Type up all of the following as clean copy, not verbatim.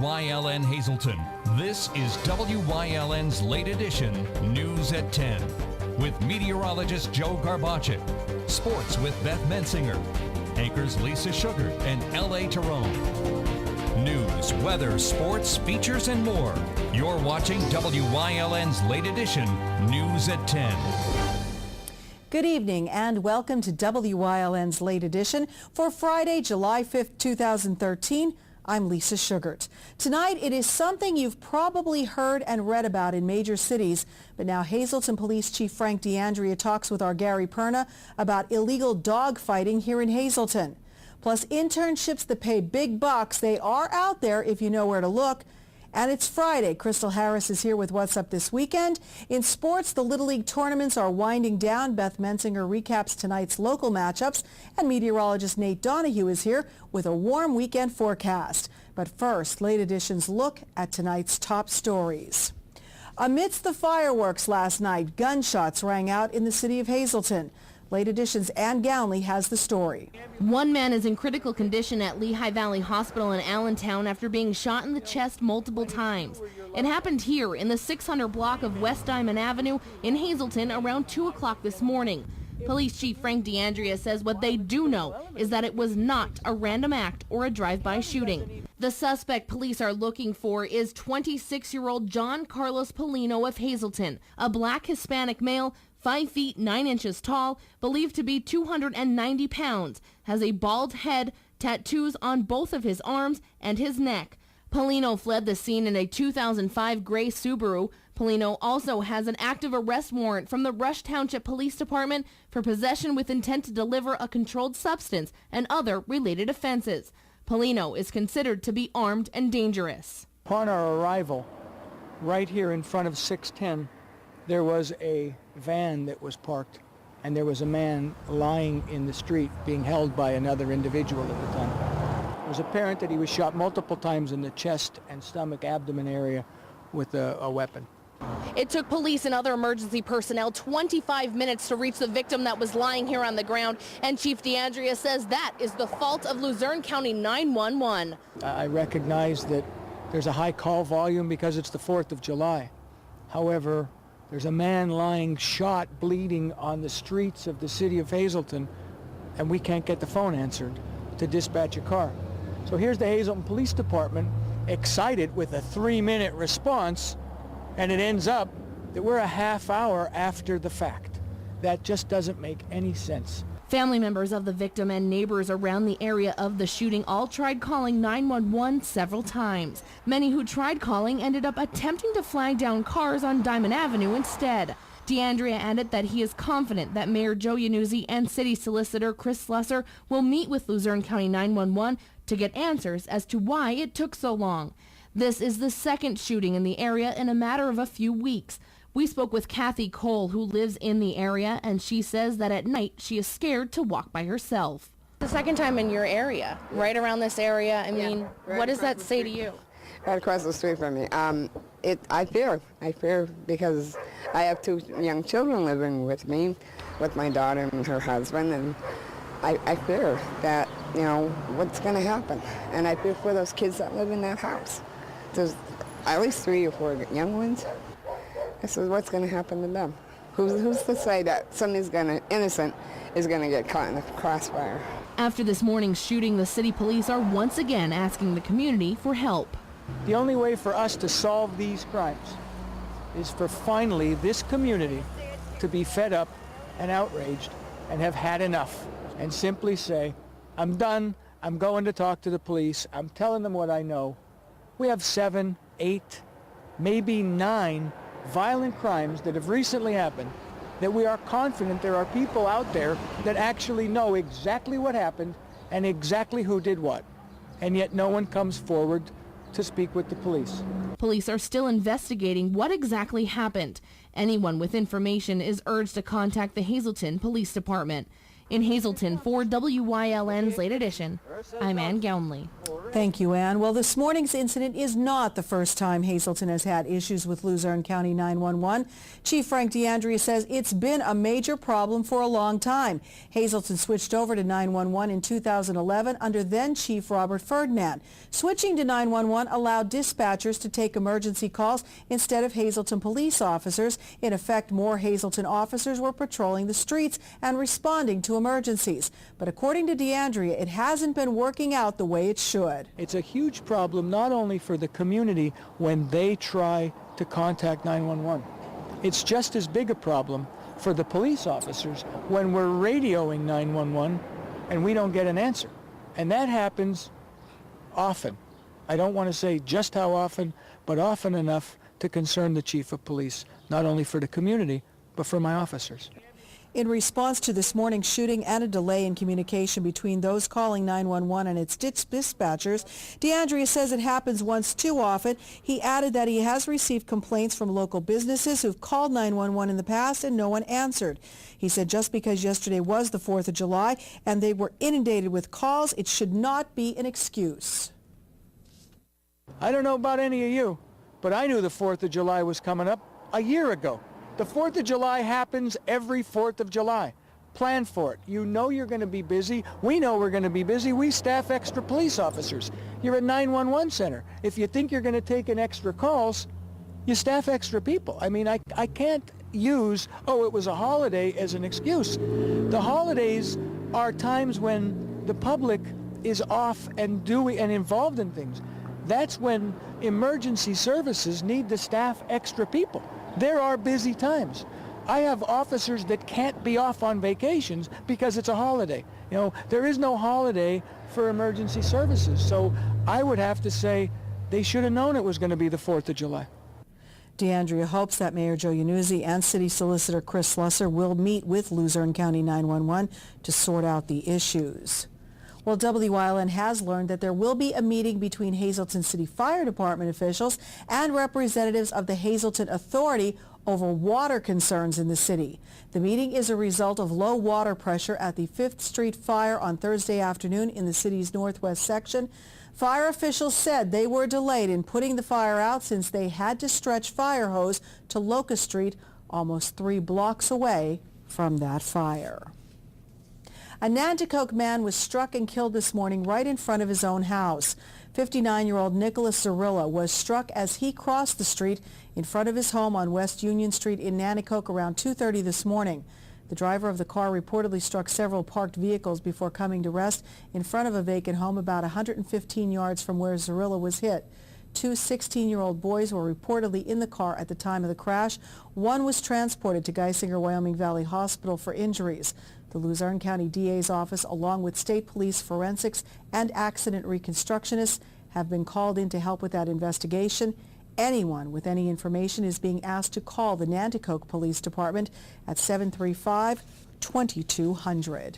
WYLN Hazleton. This is WYLN's late edition, News at 10, with meteorologist Joe Garbacek, sports with Beth Mensinger, anchors Lisa Sugar and L.A. Tyrone. News, weather, sports, features, and more. You're watching WYLN's late edition, News at 10. Good evening and welcome to WYLN's late edition for Friday, July 5th, 2013. I'm Lisa Sugart. Tonight, it is something you've probably heard and read about in major cities, but now Hazleton Police Chief Frank D'Andrea talks with our Gary Perna about illegal dog fighting here in Hazleton. Plus internships that pay big bucks. They are out there if you know where to look. And it's Friday. Crystal Harris is here with What's Up This Weekend. In sports, the Little League tournaments are winding down. Beth Mensinger recaps tonight's local matchups. And meteorologist Nate Donahue is here with a warm weekend forecast. But first, late edition's look at tonight's top stories. Amidst the fireworks last night, gunshots rang out in the city of Hazleton. Late Edition's Ann Gownley has the story. One man is in critical condition at Lehigh Valley Hospital in Allentown after being shot in the chest multiple times. It happened here in the 600 block of West Diamond Avenue in Hazleton around 2 o'clock this morning. Police Chief Frank D'Andrea says what they do know is that it was not a random act or a drive-by shooting. The suspect police are looking for is 26-year-old John Carlos Polino of Hazleton, a black Hispanic male, 5 feet 9 inches tall, believed to be 290 pounds, has a bald head, tattoos on both of his arms and his neck. Polino fled the scene in a 2005 gray Subaru. Polino also has an active arrest warrant from the Rush Township Police Department for possession with intent to deliver a controlled substance and other related offenses. Polino is considered to be armed and dangerous. Upon our arrival, right here in front of 610, there was a van that was parked, and there was a man lying in the street being held by another individual at the time. It was apparent that he was shot multiple times in the chest and stomach, abdomen area with a weapon. It took police and other emergency personnel 25 minutes to reach the victim that was lying here on the ground, and Chief D'Andrea says that is the fault of Luzerne County 911. I recognize that there's a high call volume because it's the 4th of July. However, there's a man lying shot, bleeding on the streets of the city of Hazleton, and we can't get the phone answered to dispatch a car. So here's the Hazleton Police Department excited with a 3-minute response, and it ends up that we're a half hour after the fact. That just doesn't make any sense. Family members of the victim and neighbors around the area of the shooting all tried calling 911 several times. Many who tried calling ended up attempting to flag down cars on Diamond Avenue instead. D'Andrea added that he is confident that Mayor Joe Yanuzzi and City Solicitor Chris Slusser will meet with Luzerne County 911 to get answers as to why it took so long. This is the second shooting in the area in a matter of a few weeks. We spoke with Kathy Cole, who lives in the area, and she says that at night she is scared to walk by herself. The second time in your area, right around this area, I mean, right, what does that say to you? Right across the street from me. I fear because I have 2 young children living with me, with my daughter and her husband, and I fear that, you know, what's going to happen. And I fear for those kids that live in that house. There's at least 3 or 4 young ones. This is what's going to happen to them. Who's to say that somebody's innocent is going to get caught in the crossfire? After this morning's shooting, the city police are once again asking the community for help. The only way for us to solve these crimes is for finally this community to be fed up and outraged and have had enough and simply say, I'm done, I'm going to talk to the police, I'm telling them what I know. We have 7, 8, maybe 9 violent crimes that have recently happened that we are confident there are people out there that actually know exactly what happened and exactly who did what. And yet no one comes forward to speak with the police. Police are still investigating what exactly happened. Anyone with information is urged to contact the Hazleton Police Department. In Hazleton, for WYLN's Late Edition, I'm Ann Gownley. Thank you, Ann. Well, this morning's incident is not the first time Hazleton has had issues with Luzerne County 911. Chief Frank D'Andrea says it's been a major problem for a long time. Hazleton switched over to 911 in 2011 under then Chief Robert Ferdinand. Switching to 911 allowed dispatchers to take emergency calls instead of Hazleton police officers. In effect, more Hazleton officers were patrolling the streets and responding to emergencies. But according to D'Andrea, it hasn't been working out the way it should. It's a huge problem not only for the community when they try to contact 911. It's just as big a problem for the police officers when we're radioing 911 and we don't get an answer. And that happens often. I don't want to say just how often, but often enough to concern the chief of police, not only for the community, but for my officers. In response to this morning's shooting and a delay in communication between those calling 911 and its dispatchers, D'Andrea says it happens once too often. He added that he has received complaints from local businesses who've called 911 in the past and no one answered. He said just because yesterday was the 4th of July and they were inundated with calls, it should not be an excuse. I don't know about any of you, but I knew the 4th of July was coming up a year ago. The 4th of July happens every 4th of July. Plan for it. You know you're going to be busy. We know we're going to be busy. We staff extra police officers. You're a 911 center. If you think you're going to take in extra calls, you staff extra people. I mean, I can't use, oh, it was a holiday as an excuse. The holidays are times when the public is off and involved in things. That's when emergency services need to staff extra people. There are busy times. I have officers that can't be off on vacations because it's a holiday. You know, there is no holiday for emergency services. So I would have to say they should have known it was going to be the 4th of July. D'Andrea hopes that Mayor Joe Yannuzzi and City Solicitor Chris Slusser will meet with Luzerne County 911 to sort out the issues. Well, WYLN has learned that there will be a meeting between Hazleton City Fire Department officials and representatives of the Hazleton Authority over water concerns in the city. The meeting is a result of low water pressure at the 5th Street fire on Thursday afternoon in the city's northwest section. Fire officials said they were delayed in putting the fire out since they had to stretch fire hose to Locust Street, almost 3 blocks away from that fire. A Nanticoke man was struck and killed this morning right in front of his own house. 59-year-old Nicholas Zarilla was struck as he crossed the street in front of his home on West Union Street in Nanticoke around 2:30 this morning. The driver of the car reportedly struck several parked vehicles before coming to rest in front of a vacant home about 115 yards from where Zarilla was hit. 2 16-year-old boys were reportedly in the car at the time of the crash. One was transported to Geisinger Wyoming Valley Hospital for injuries. The Luzerne County DA's office, along with state police, forensics, and accident reconstructionists, have been called in to help with that investigation. Anyone with any information is being asked to call the Nanticoke Police Department at 735-2200.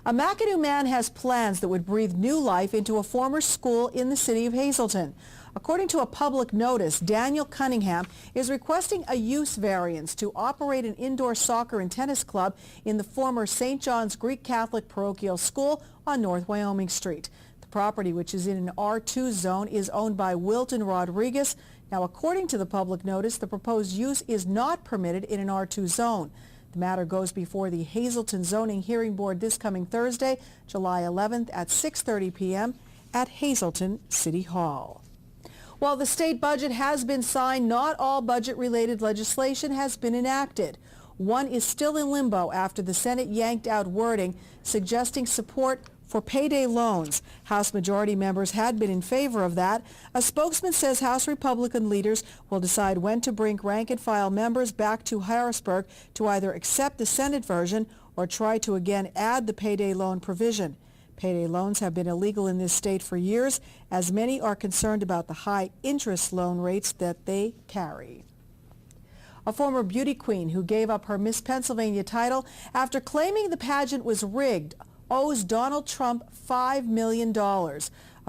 A McAdoo man has plans that would breathe new life into a former school in the city of Hazleton. According to a public notice, Daniel Cunningham is requesting a use variance to operate an indoor soccer and tennis club in the former St. John's Greek Catholic Parochial School on North Wyoming Street. The property, which is in an R2 zone, is owned by Wilton Rodriguez. Now, according to the public notice, the proposed use is not permitted in an R2 zone. The matter goes before the Hazleton Zoning Hearing Board this coming Thursday, July 11th at 6:30 p.m. at Hazleton City Hall. While the state budget has been signed, not all budget-related legislation has been enacted. One is still in limbo after the Senate yanked out wording suggesting support for payday loans. House Majority members had been in favor of that. A spokesman says House Republican leaders will decide when to bring rank-and-file members back to Harrisburg to either accept the Senate version or try to again add the payday loan provision. Payday loans have been illegal in this state for years, as many are concerned about the high interest loan rates that they carry. A former beauty queen who gave up her Miss Pennsylvania title after claiming the pageant was rigged owes Donald Trump $5 million. A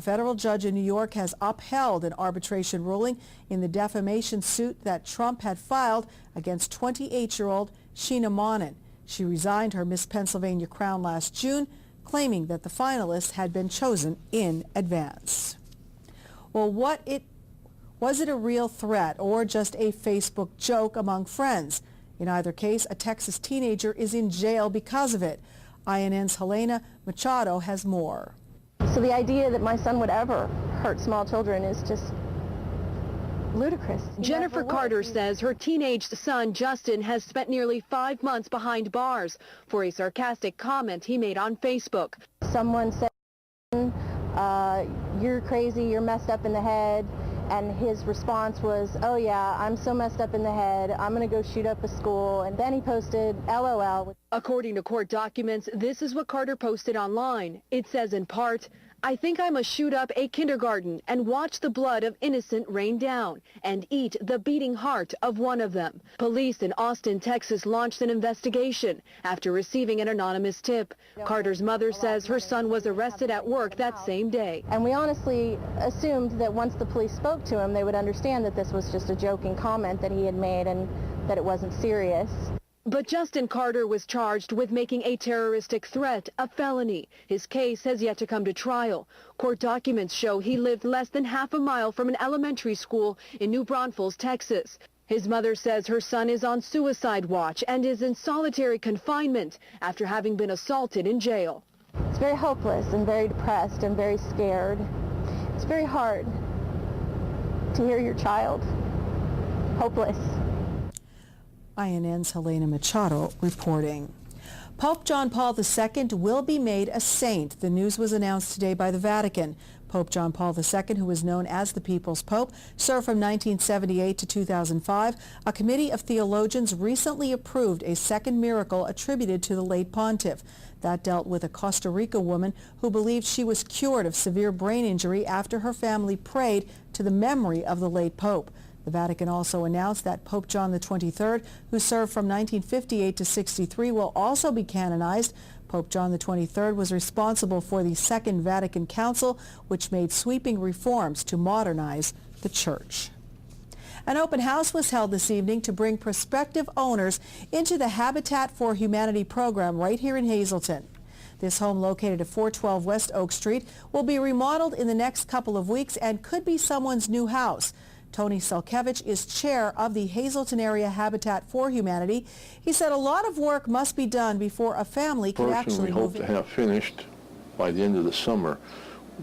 federal judge in New York has upheld an arbitration ruling in the defamation suit that Trump had filed against 28-year-old Sheena Monin. She resigned her Miss Pennsylvania crown last June, claiming that the finalists had been chosen in advance. Well, was it a real threat or just a Facebook joke among friends? In either case, a Texas teenager is in jail because of it. INN's Helena Machado has more. So the idea that my son would ever hurt small children is just ludicrous. Jennifer Carter says her teenage son, Justin, has spent nearly 5 months behind bars for a sarcastic comment he made on Facebook. Someone said, you're crazy, you're messed up in the head. And his response was, oh yeah, I'm so messed up in the head, I'm going to go shoot up a school. And then he posted LOL. According to court documents, this is what Carter posted online. It says in part, I think I must shoot up a kindergarten and watch the blood of innocent rain down and eat the beating heart of one of them. Police in Austin, Texas launched an investigation after receiving an anonymous tip. Carter's mother says her son was arrested at work that same day. And we honestly assumed that once the police spoke to him, they would understand that this was just a joking comment that he had made and that it wasn't serious. But Justin Carter was charged with making a terroristic threat a felony. His case has yet to come to trial. Court documents show he lived less than half a mile from an elementary school in New Braunfels, Texas. His mother says her son is on suicide watch and is in solitary confinement after having been assaulted in jail. It's very hopeless and very depressed and very scared. It's very hard to hear your child hopeless. INN's Helena Machado reporting. Pope John Paul II will be made a saint. The news was announced today by the Vatican. Pope John Paul II, who was known as the People's Pope, served from 1978 to 2005. A committee of theologians recently approved a second miracle attributed to the late pontiff. That dealt with a Costa Rica woman who believed she was cured of severe brain injury after her family prayed to the memory of the late pope. The Vatican also announced that Pope John XXIII, who served from 1958 to 63, will also be canonized. Pope John XXIII was responsible for the Second Vatican Council, which made sweeping reforms to modernize the church. An open house was held this evening to bring prospective owners into the Habitat for Humanity program right here in Hazleton. This home, located at 412 West Oak Street, will be remodeled in the next couple of weeks and could be someone's new house. Tony Selkevich is chair of the Hazleton Area Habitat for Humanity. He said a lot of work must be done before a family can actually move in. We hope to have finished by the end of the summer.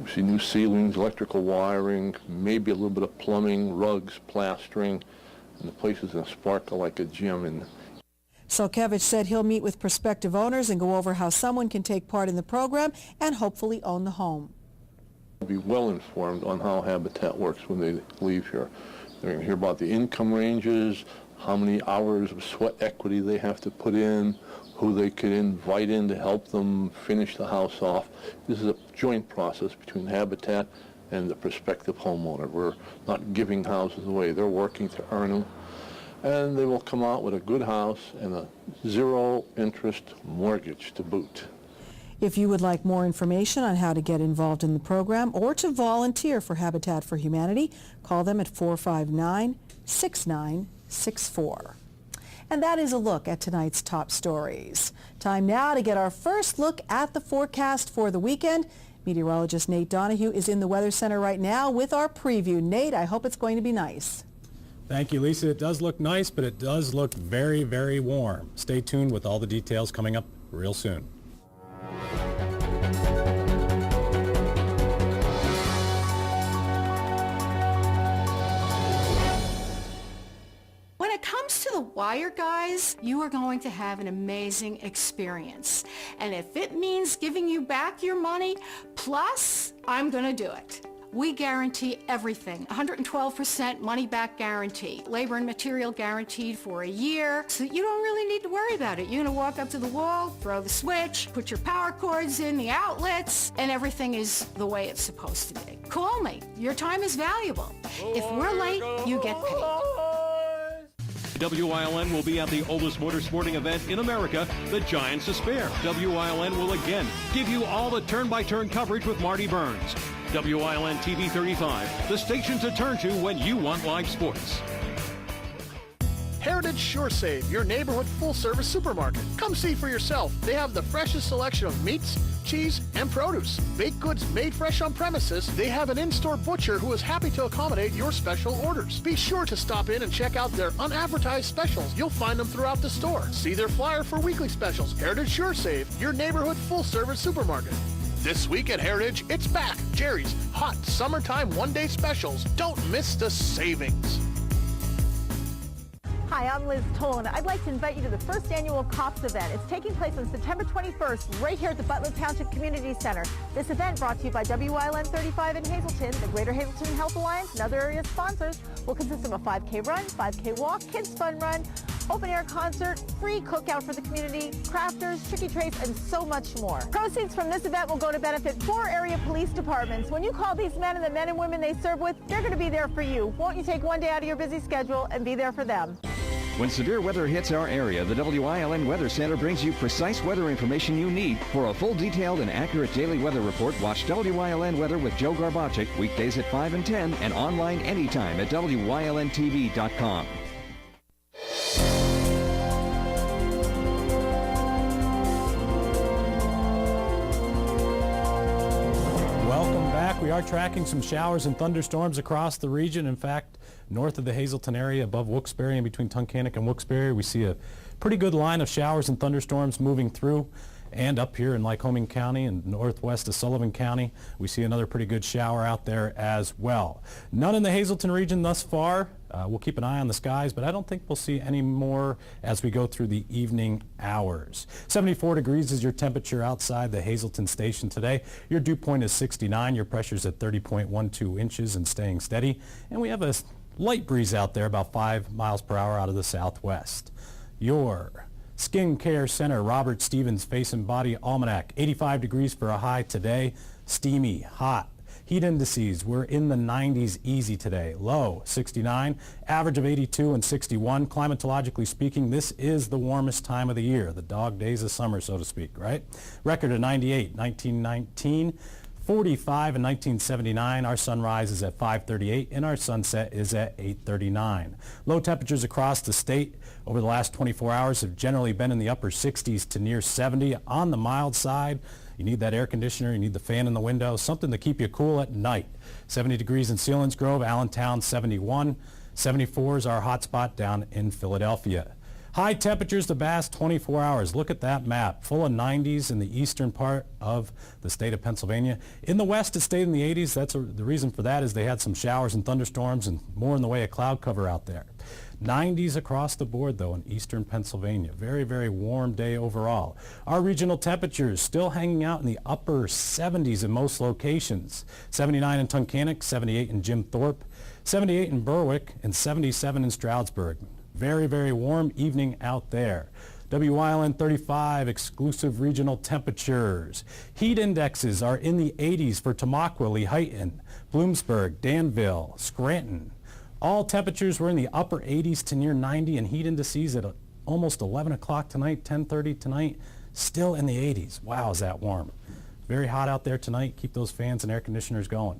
We see new ceilings, electrical wiring, maybe a little bit of plumbing, rugs, plastering, and the place is going to sparkle like a gym. And Selkevich said he'll meet with prospective owners and go over how someone can take part in the program and hopefully own the home. Be well informed on how Habitat works when they leave here. They're going to hear about the income ranges, how many hours of sweat equity they have to put in, who they could invite in to help them finish the house off. This is a joint process between Habitat and the prospective homeowner. We're not giving houses away. They're working to earn them. And they will come out with a good house and a zero-interest mortgage to boot. If you would like more information on how to get involved in the program or to volunteer for Habitat for Humanity, call them at 459-6964. And that is a look at tonight's top stories. Time now to get our first look at the forecast for the weekend. Meteorologist Nate Donahue is in the Weather Center right now with our preview. Nate, I hope it's going to be nice. Thank you, Lisa. It does look nice, but it does look very, very warm. Stay tuned with all the details coming up real soon. When it comes to the wire, guys, you are going to have an amazing experience. And if it means giving you back your money, plus, I'm going to do it. We guarantee everything. 112% money back guarantee. Labor and material guaranteed for a year. So you don't really need to worry about it. You're going to walk up to the wall, throw the switch, put your power cords in the outlets, and everything is the way it's supposed to be. Call me. Your time is valuable. If we're late, you get paid. WILN will be at the oldest motorsporting event in America, the Giants of Spare. WILN will again give you all the turn-by-turn coverage with Marty Burns. WILN TV 35, the station to turn to when you want live sports. Heritage SureSave, your neighborhood full-service supermarket. Come see for yourself. They have the freshest selection of meats, cheese, and produce. Baked goods made fresh on premises. They have an in-store butcher who is happy to accommodate your special orders. Be sure to stop in and check out their unadvertised specials. You'll find them throughout the store. See their flyer for weekly specials. Heritage SureSave, your neighborhood full-service supermarket. This week at Heritage, it's back. Jerry's hot summertime one-day specials. Don't miss the savings. Hi, I'm Liz Tolan. I'd like to invite you to the first annual COPS event. It's taking place on September 21st right here at the Butler Township Community Center. This event, brought to you by WILN 35 in Hazleton, the Greater Hazleton Health Alliance, and other area sponsors, will consist of a 5K run, 5K walk, kids fun run, open air concert, free cookout for the community, crafters, tricky trays, and so much more. Proceeds from this event will go to benefit 4 area police departments. When you call these men and the men and women they serve with, they're going to be there for you. Won't you take one day out of your busy schedule and be there for them? When severe weather hits our area, the WILN Weather Center brings you precise weather information you need. For a full, detailed, and accurate daily weather report, watch WILN Weather with Joe Garbacic weekdays at 5 and 10 and online anytime at WILNTV.com. Welcome back. We are tracking some showers and thunderstorms across the region. In fact, north of the Hazleton area, above Wilkes-Barre and between Tunkhannock and Wilkes-Barre, we see a pretty good line of showers and thunderstorms moving through. And up here in Lycoming County and northwest of Sullivan County, we see another pretty good shower out there as well. None in the Hazleton region thus far. We'll keep an eye on the skies, but I don't think we'll see any more as we go through the evening hours. 74 degrees is your temperature outside the Hazleton station today. Your dew point is 69. Your pressure's at 30.12 inches and staying steady. And we have a light breeze out there, about 5 miles per hour out of the southwest. Your Skin Care Center, Robert Stevens Face and Body Almanac, 85 degrees for a high today, steamy, hot. Heat indices, we're in the 90s easy today. Low, 69, average of 82 and 61. Climatologically speaking, this is the warmest time of the year, the dog days of summer, so to speak, right? Record of 98, 1919. 45 in 1979. Our sunrise is at 5:38 and our sunset is at 8:39. Low temperatures across the state over the last 24 hours have generally been in the upper 60s to near 70. On the mild side, you need that air conditioner, you need the fan in the window, something to keep you cool at night. 70 degrees in Selinsgrove, Allentown 71. 74 is our hot spot down in Philadelphia. High temperatures the past 24 hours. Look at that map. Full of 90s in the eastern part of the state of Pennsylvania. In the west, it stayed in the 80s. The reason for that is they had some showers and thunderstorms and more in the way of cloud cover out there. 90s across the board, though, in eastern Pennsylvania. Very, very warm day overall. Our regional temperatures still hanging out in the upper 70s in most locations. 79 in Tunkhannock, 78 in Jim Thorpe, 78 in Berwick, and 77 in Stroudsburg. Very, very warm evening out there. WILN 35 exclusive regional temperatures. Heat indexes are in the 80s for Tamaqua, Lehighton, Bloomsburg, Danville, Scranton. All temperatures were in the upper 80s to near 90, and heat indices at almost 11 o'clock tonight, 10:30 tonight, still in the 80s. Wow, is that warm. Very hot out there tonight. Keep those fans and air conditioners going.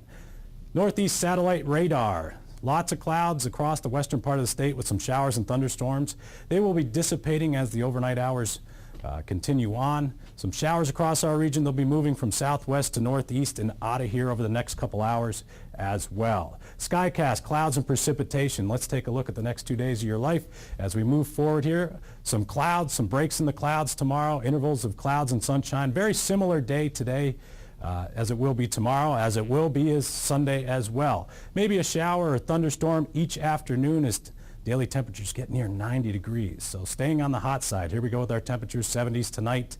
Northeast satellite radar. Lots of clouds across the western part of the state with some showers and thunderstorms. They will be dissipating as the overnight hours continue on. Some showers across our region. They'll be moving from southwest to northeast and out of here over the next couple hours as well. Skycast, clouds and precipitation. Let's take a look at the next 2 days of your life as we move forward here. Some clouds, some breaks in the clouds tomorrow, intervals of clouds and sunshine. Very similar day today as it will be tomorrow, as it will be as Sunday as well. Maybe a shower or thunderstorm each afternoon as daily temperatures get near 90 degrees. So staying on the hot side. Here we go with our temperatures, 70s tonight.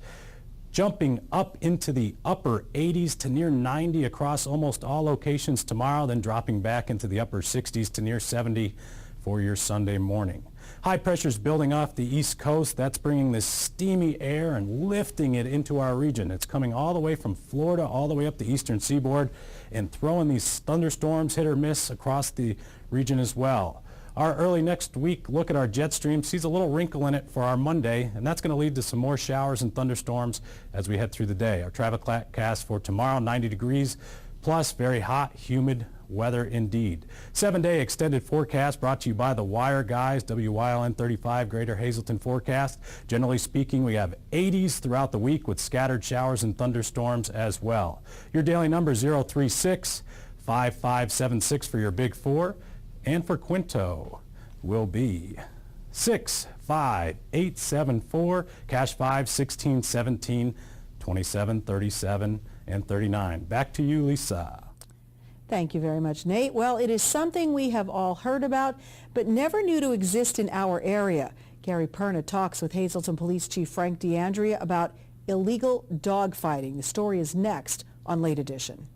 Jumping up into the upper 80s to near 90 across almost all locations tomorrow, then dropping back into the upper 60s to near 70 for your Sunday morning. High pressures building off the east coast. That's bringing this steamy air and lifting it into our region. It's coming all the way from Florida all the way up the eastern seaboard and throwing these thunderstorms hit or miss across the region as well. Our early next week look at our jet stream sees a little wrinkle in it for our Monday, and that's going to lead to some more showers and thunderstorms as we head through the day. Our traffic cast for tomorrow, 90 degrees. plus very hot, humid weather indeed. 7-day extended forecast brought to you by the Wire Guys, WYLN 35 Greater Hazleton forecast. Generally speaking, we have 80s throughout the week with scattered showers and thunderstorms as well. Your daily number 036-5576 for your Big Four, and for Quinto will be 65874, cash 5, 16, 17, 27, 37, and 39. Back to you, Lisa. Thank you very much, Nate. Well, it is something we have all heard about, but never knew to exist in our area. Gary Perna talks with Hazleton Police Chief Frank D'Andrea about illegal dogfighting. The story is next on Late Edition.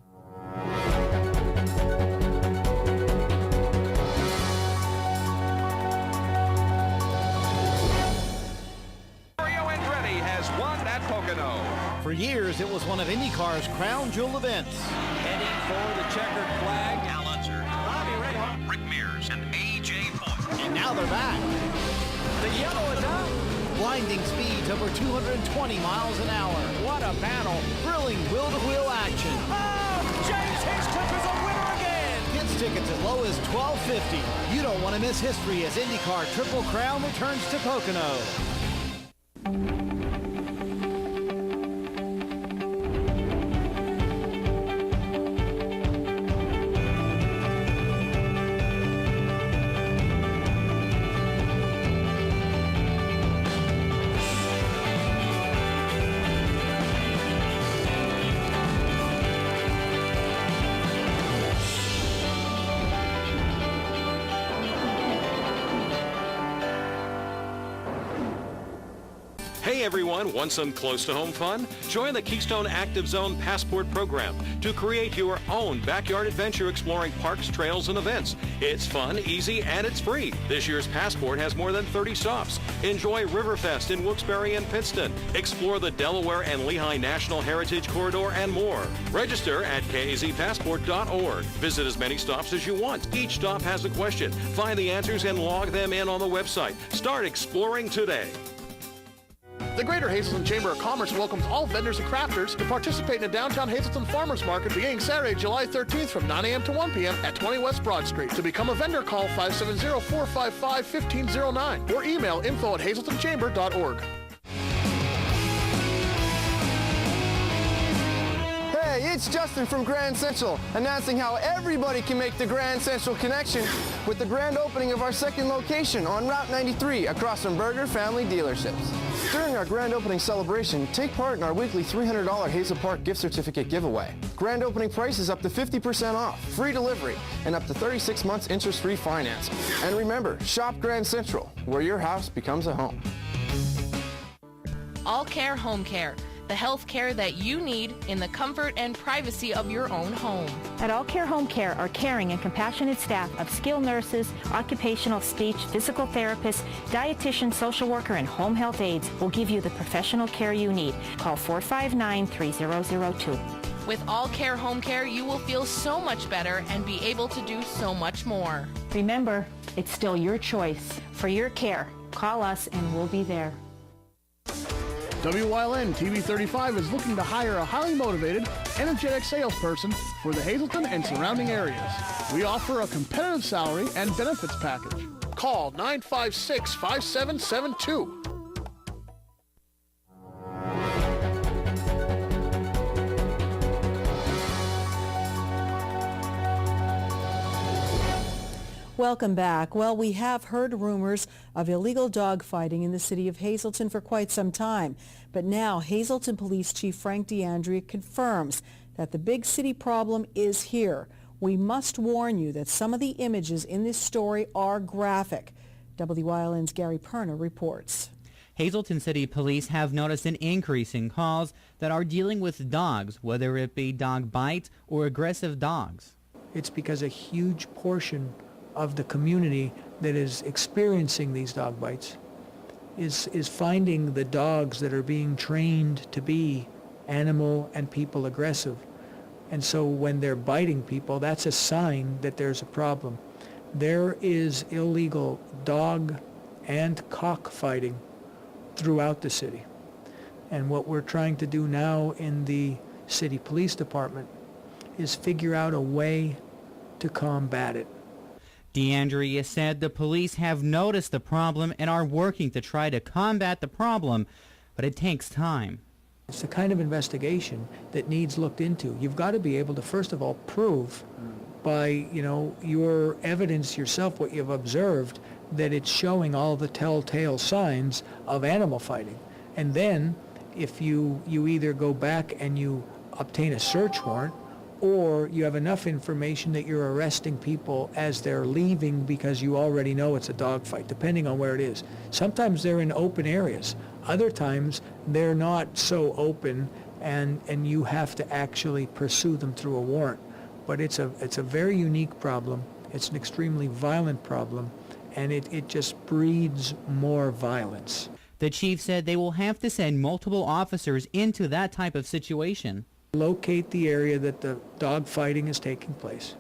For years, it was one of IndyCar's crown jewel events. Heading for the checkered flag, Al Unser, Bobby Rahal, Rick Mears, and A.J. Foyt. And now they're back. The yellow is out. Blinding speeds over 220 miles an hour. What a battle. Thrilling wheel-to-wheel action. Oh, James Hinchcliffe is a winner again. Kids tickets as low as $12.50. You don't want to miss history as IndyCar Triple Crown returns to Pocono. Hey everyone, want some close-to-home fun? Join the Keystone Active Zone Passport program to create your own backyard adventure exploring parks, trails, and events. It's fun, easy, and it's free. This year's Passport has more than 30 stops. Enjoy Riverfest in Wilkes-Barre and Pittston. Explore the Delaware and Lehigh National Heritage Corridor and more. Register at kazpassport.org. Visit as many stops as you want. Each stop has a question. Find the answers and log them in on the website. Start exploring today. The Greater Hazleton Chamber of Commerce welcomes all vendors and crafters to participate in the downtown Hazleton Farmers Market beginning Saturday, July 13th from 9 a.m. to 1 p.m. at 20 West Broad Street. To become a vendor, call 570-455-1509 or email info@hazletonchamber.org. Hey, it's Justin from Grand Central, announcing how everybody can make the Grand Central connection with the grand opening of our second location on Route 93 across from Berger Family Dealerships. During our grand opening celebration, take part in our weekly $300 Hazel Park gift certificate giveaway. Grand opening price is up to 50% off, free delivery, and up to 36 months interest-free finance. And remember, shop Grand Central, where your house becomes a home. All Care Home Care, the health care that you need in the comfort and privacy of your own home. At All Care Home Care, our caring and compassionate staff of skilled nurses, occupational, speech, physical therapists, dietitian, social worker, and home health aides will give you the professional care you need. Call 459-3002. With All Care Home Care, you will feel so much better and be able to do so much more. Remember, it's still your choice. For your care, call us and we'll be there. WYLN TV 35 is looking to hire a highly motivated, energetic salesperson for the Hazleton and surrounding areas. We offer a competitive salary and benefits package. Call 956-5772. Welcome back. Well, we have heard rumors of illegal dogfighting in the city of Hazleton for quite some time. But now Hazleton Police Chief Frank D'Andrea confirms that the big city problem is here. We must warn you that some of the images in this story are graphic. WYLN's Gary Perna reports. Hazleton City Police have noticed an increase in calls that are dealing with dogs, whether it be dog bites or aggressive dogs. It's because a huge portion of the community that is experiencing these dog bites is finding the dogs that are being trained to be animal and people aggressive. And so when they're biting people, that's a sign that there's a problem. There is illegal dog and cockfighting throughout the city. And what we're trying to do now in the city police department is figure out a way to combat it. DeAndrea said the police have noticed the problem and are working to try to combat the problem, but it takes time. It's the kind of investigation that needs looked into. You've got to be able to, first of all, prove by, your evidence yourself, what you've observed, that it's showing all the telltale signs of animal fighting. And then, if you either go back and you obtain a search warrant, or you have enough information that you're arresting people as they're leaving because you already know it's a dogfight, depending on where it is. Sometimes they're in open areas. Other times they're not so open, and you have to actually pursue them through a warrant. But it's a very unique problem. It's an extremely violent problem, and it just breeds more violence. The chief said they will have to send multiple officers into that type of situation. Locate the area that the dog fighting is taking place,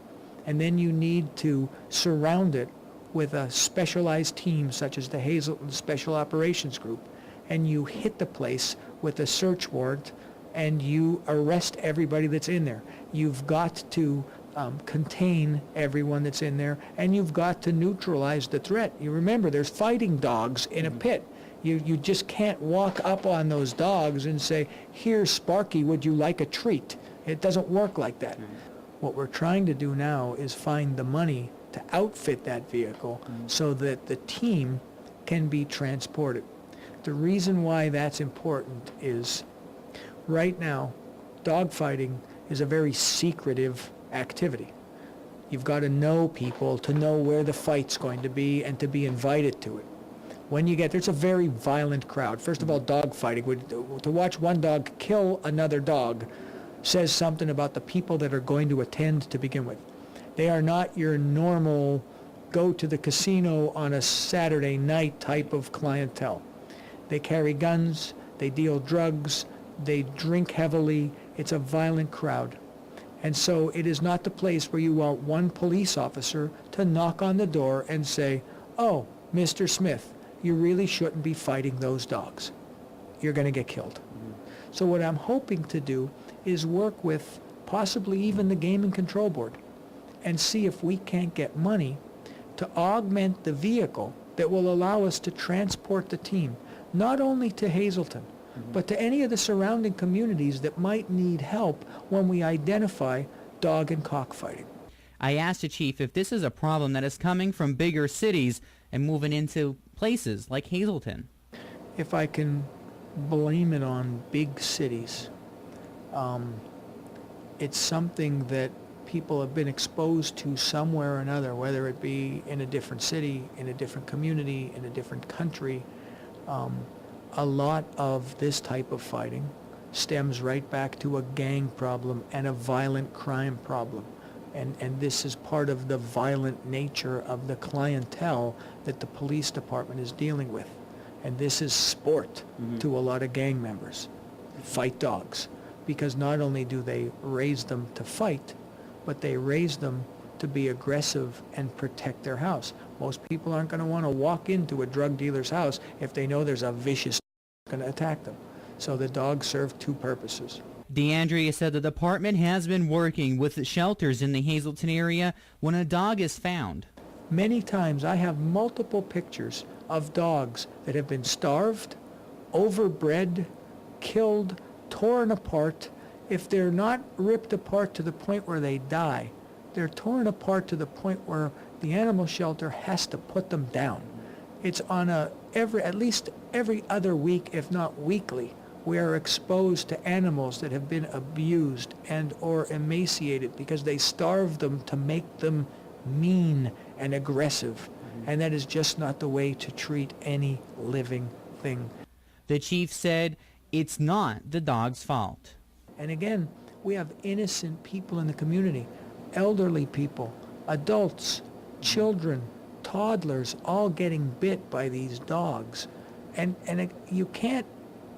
and then you need to surround it with a specialized team such as the Hazelton Special Operations Group, and you hit the place with a search warrant and you arrest everybody that's in there. You've got to contain everyone that's in there, and you've got to neutralize the threat. You remember, there's fighting dogs in a pit. You just can't walk up on those dogs and say, "Here, Sparky, would you like a treat?" It doesn't work like that. What we're trying to do now is find the money to outfit that vehicle so that the team can be transported. The reason why that's important is right now, dogfighting is a very secretive activity. You've got to know people to know where the fight's going to be and to be invited to it. When you get there, it's a very violent crowd. First of all, dogfighting, to watch one dog kill another dog says something about the people that are going to attend to begin with. They are not your normal go to the casino on a Saturday night type of clientele. They carry guns, they deal drugs, they drink heavily. It's a violent crowd. And so it is not the place where you want one police officer to knock on the door and say, "Oh, Mr. Smith, you really shouldn't be fighting those dogs. You're going to get killed." So what I'm hoping to do is work with possibly even the Gaming Control Board and see if we can't get money to augment the vehicle that will allow us to transport the team, not only to Hazelton, but to any of the surrounding communities that might need help when we identify dog and cockfighting. I asked the chief if this is a problem that is coming from bigger cities and moving into places like Hazelton. If I can blame it on big cities, it's something that people have been exposed to somewhere or another, whether it be in a different city, in a different community, in a different country. A lot of this type of fighting stems right back to a gang problem and a violent crime problem. And this is part of the violent nature of the clientele that the police department is dealing with. And this is sport to a lot of gang members, fight dogs. Because not only do they raise them to fight, but they raise them to be aggressive and protect their house. Most people aren't going to want to walk into a drug dealer's house if they know there's a vicious going to attack them. So the dogs serve two purposes. DeAndrea said the department has been working with the shelters in the Hazelton area when a dog is found. Many times I have multiple pictures of dogs that have been starved, overbred, killed, torn apart. If they're not ripped apart to the point where they die, they're torn apart to the point where the animal shelter has to put them down. It's on at least every other week, if not weekly, we are exposed to animals that have been abused and or emaciated because they starve them to make them mean and aggressive. And that is just not the way to treat any living thing. The chief said it's not the dog's fault. And again, we have innocent people in the community, elderly people, adults, children, toddlers, all getting bit by these dogs. And you can't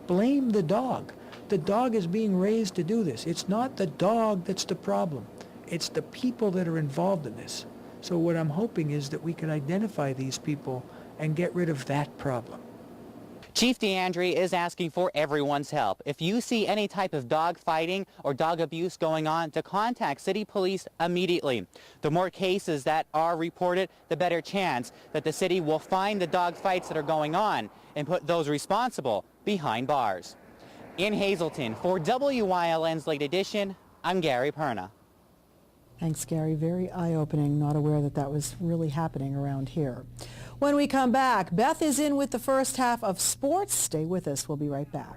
blame the dog. The dog is being raised to do this. It's not the dog that's the problem. It's the people that are involved in this. So what I'm hoping is that we can identify these people and get rid of that problem. Chief DeAndre is asking for everyone's help. If you see any type of dog fighting or dog abuse going on, to contact city police immediately. The more cases that are reported, the better chance that the city will find the dog fights that are going on and put those responsible behind bars. In Hazleton, for WYLN's Late Edition, I'm Gary Perna. Thanks, Gary. Very eye-opening. Not aware that that was really happening around here. When we come back, Beth is in with the first half of sports. Stay with us. We'll be right back.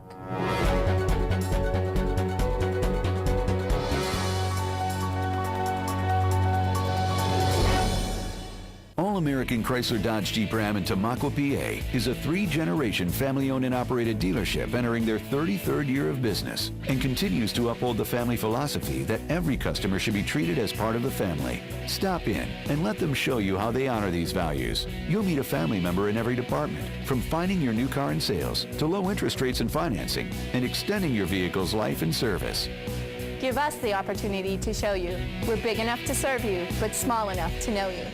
All-American Chrysler Dodge Jeep Ram in Tamaqua, PA is a 3-generation family-owned and operated dealership entering their 33rd year of business and continues to uphold the family philosophy that every customer should be treated as part of the family. Stop in and let them show you how they honor these values. You'll meet a family member in every department, from finding your new car in sales to low interest rates and financing and extending your vehicle's life and service. Give us the opportunity to show you. We're big enough to serve you, but small enough to know you.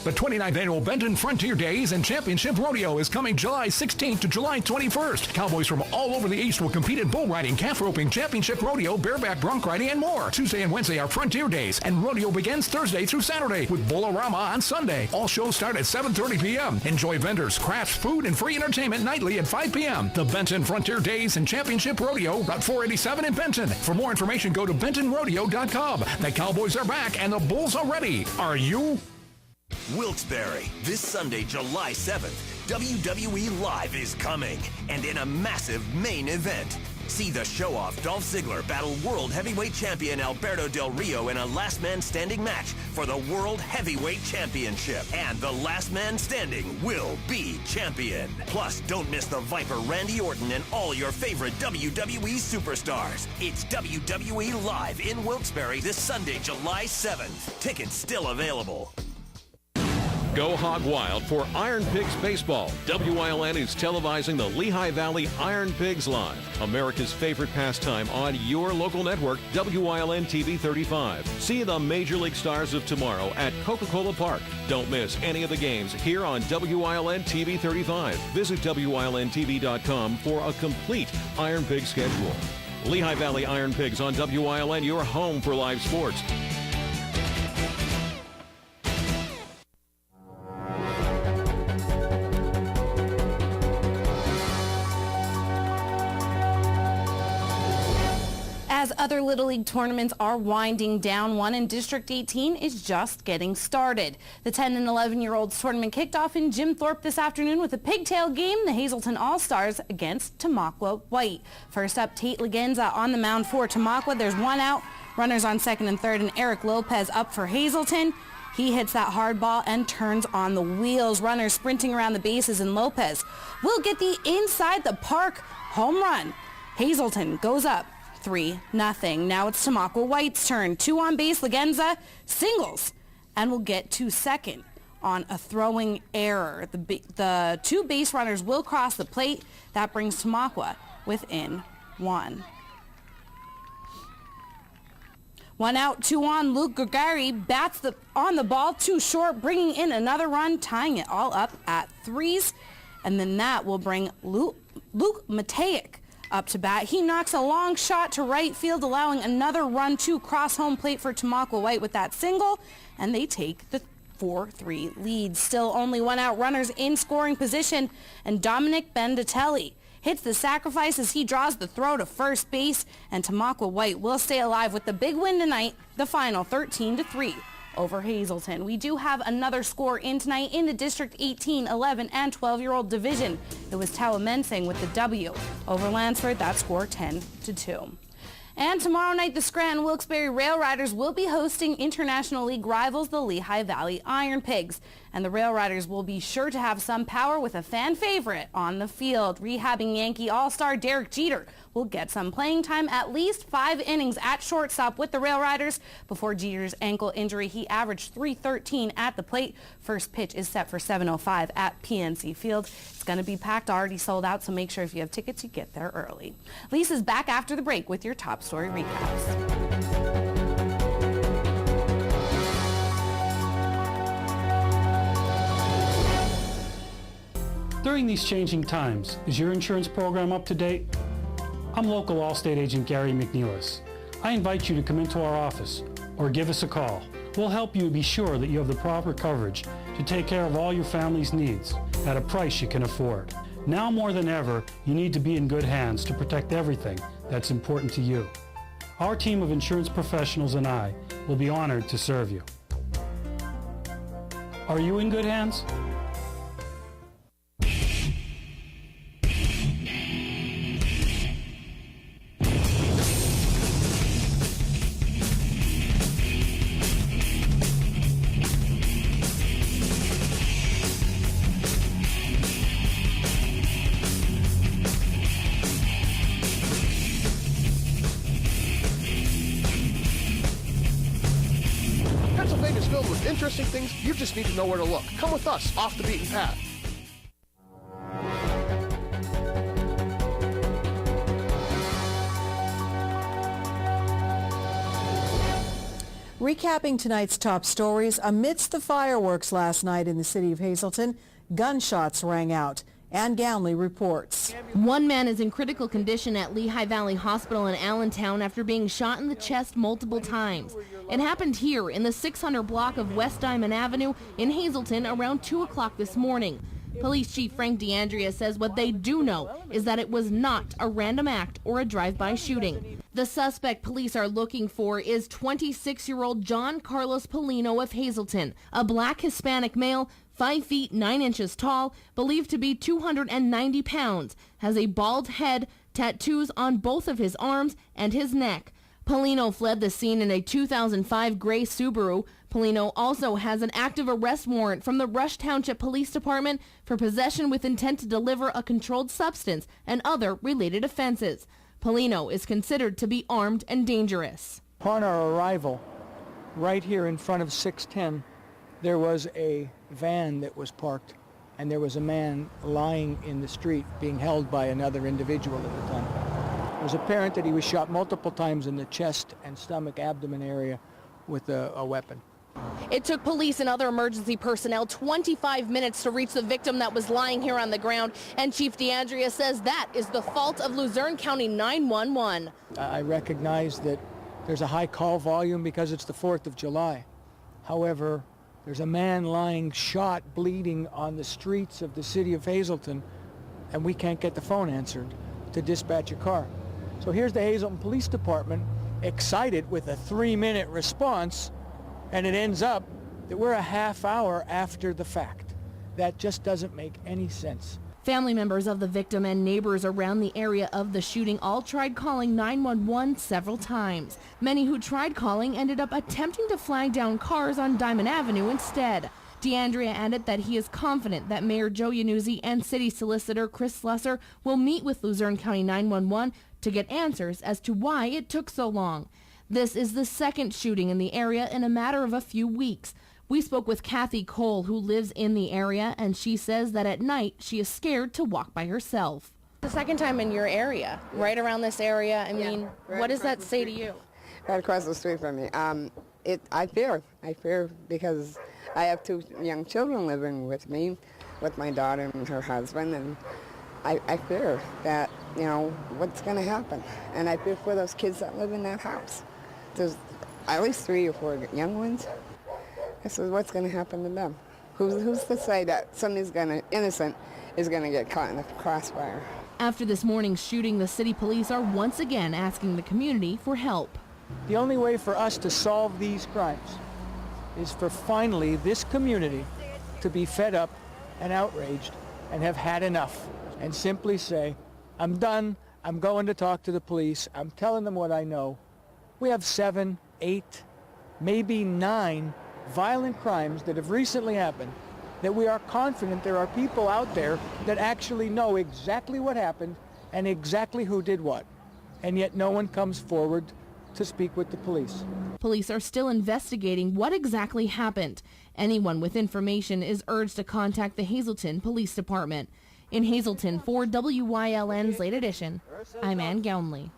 The 29th Annual Benton Frontier Days and Championship Rodeo is coming July 16th to July 21st. Cowboys from all over the East will compete in bull riding, calf roping, championship rodeo, bareback bronc riding, and more. Tuesday and Wednesday are Frontier Days, and rodeo begins Thursday through Saturday with Bolorama on Sunday. All shows start at 7:30 p.m. Enjoy vendors, crafts, food, and free entertainment nightly at 5 p.m. The Benton Frontier Days and Championship Rodeo, Route 487 in Benton. For more information, go to bentonrodeo.com. The Cowboys are back, and the Bulls are ready. Are you? Wilkes-Barre, this Sunday, July 7th, WWE Live is coming, and in a massive main event. See the show-off Dolph Ziggler battle World Heavyweight Champion Alberto Del Rio in a last man standing match for the World Heavyweight Championship. And the last man standing will be champion. Plus, don't miss the Viper Randy Orton and all your favorite WWE superstars. It's WWE Live in Wilkes-Barre this Sunday, July 7th. Tickets still available. Go hog wild for Iron Pigs Baseball. WYLN is televising the Lehigh Valley Iron Pigs Live, America's favorite pastime on your local network, WYLN TV 35. See the Major League stars of tomorrow at Coca-Cola Park. Don't miss any of the games here on WYLN TV 35. Visit WYLNTV.com for a complete Iron Pig schedule. Lehigh Valley Iron Pigs on WYLN, your home for live sports. As other Little League tournaments are winding down, one in District 18 is just getting started. The 10 and 11-year-olds tournament kicked off in Jim Thorpe this afternoon with a pigtail game, the Hazleton All-Stars against Tamaqua White. First up, Tate Legenza on the mound for Tamaqua. There's one out, runners on second and third, and Eric Lopez up for Hazleton. He hits that hard ball and turns on the wheels. Runners sprinting around the bases, and Lopez will get the inside the park home run. Hazleton goes up 3-0. Now it's Tamaqua White's turn. 2 on base, Legenza singles and will get to second on a throwing error. The 2 base runners will cross the plate. That brings Tamaqua within 1. 1 out, 2 on. Luke Gregari bats on the ball too short, bringing in another run, tying it all up at 3s. And then that will bring Luke Matejek up to bat. He knocks a long shot to right field, allowing another run to cross home plate for Tamaqua White with that single, and they take the 4-3 lead. Still only 1 out, runners in scoring position, and Dominic Bendatelli hits the sacrifice as he draws the throw to first base, and Tamaqua White will stay alive with the big win tonight, the final 13-3 over Hazleton. We do have another score in tonight in the District 18, 11, and 12-year-old division. It was Tawamensing with the W over Lansford. That score 10-2. And tomorrow night, the Scranton Wilkes-Barre Rail Riders will be hosting International League rivals, the Lehigh Valley Iron Pigs. And the Rail Riders will be sure to have some power with a fan favorite on the field. Rehabbing Yankee All-Star Derek Jeter will get some playing time, at least 5 innings at shortstop with the Rail Riders. Before Jeter's ankle injury, he averaged .313 at the plate. First pitch is set for 7:05 at PNC Field. It's going to be packed, already sold out, so make sure if you have tickets, you get there early. Lisa's back after the break with your top story recaps. During these changing times, is your insurance program up to date? I'm local Allstate agent Gary McNeilis. I invite you to come into our office or give us a call. We'll help you be sure that you have the proper coverage to take care of all your family's needs at a price you can afford. Now more than ever, you need to be in good hands to protect everything that's important to you. Our team of insurance professionals and I will be honored to serve you. Are you in good hands? Pennsylvania's filled with interesting things. You just need to know where to look. Come with us off the beaten path. Recapping tonight's top stories, amidst the fireworks last night in the city of Hazleton, gunshots rang out. Ann Gownley reports. One man is in critical condition at Lehigh Valley Hospital in Allentown after being shot in the chest multiple times. It happened here in the 600 block of West Diamond Avenue in Hazleton around 2 o'clock this morning. Police Chief Frank D'Andrea says what they do know is that it was not a random act or a drive-by shooting. The suspect police are looking for is 26-year-old John Carlos Polino of Hazleton, a black Hispanic male, 5 feet 9 inches tall, believed to be 290 pounds, has a bald head, tattoos on both of his arms and his neck. Polino fled the scene in a 2005 gray Subaru. Polino also has an active arrest warrant from the Rush Township Police Department for possession with intent to deliver a controlled substance and other related offenses. Polino is considered to be armed and dangerous. Upon our arrival, right here in front of 610, there was a van that was parked, and there was a man lying in the street being held by another individual at the time. It was apparent that he was shot multiple times in the chest and stomach, abdomen area with a weapon. It took police and other emergency personnel 25 minutes to reach the victim that was lying here on the ground, and Chief D'Andrea says that is the fault of Luzerne County 911. I recognize that there's a high call volume because it's the 4th of July. However, there's a man lying shot, bleeding on the streets of the city of Hazleton, and we can't get the phone answered to dispatch a car. So here's the Hazleton Police Department excited with a 3-minute response, and it ends up that we're a half hour after the fact. That just doesn't make any sense. Family members of the victim and neighbors around the area of the shooting all tried calling 911 several times. Many who tried calling ended up attempting to flag down cars on Diamond Avenue instead. D'Andrea added that he is confident that Mayor Joe Yanuzzi and City Solicitor Chris Slusser will meet with Luzerne County 911 to get answers as to why it took so long. This is the second shooting in the area in a matter of a few weeks. We spoke with Kathy Cole, who lives in the area, and she says that at night she is scared to walk by herself. The second time in your area, right around this area, I mean, what does that say to you? Right across the street from me. I fear because I have 2 young children living with me, with my daughter and her husband, and I fear that, what's going to happen. And I fear for those kids that live in that house. There's at least 3 or 4 young ones. This is what's going to happen to them. Who's to say that somebody's innocent is going to get caught in the crossfire? After this morning's shooting, the city police are once again asking the community for help. The only way for us to solve these crimes is for finally this community to be fed up and outraged and have had enough and simply say, I'm done, I'm going to talk to the police, I'm telling them what I know. We have 7, 8, maybe 9 violent crimes that have recently happened that we are confident there are people out there that actually know exactly what happened and exactly who did what. And yet no one comes forward to speak with the police. Police are still investigating what exactly happened. Anyone with information is urged to contact the Hazleton Police Department. In Hazleton, for WYLN's Late Edition, I'm Ann Gownley.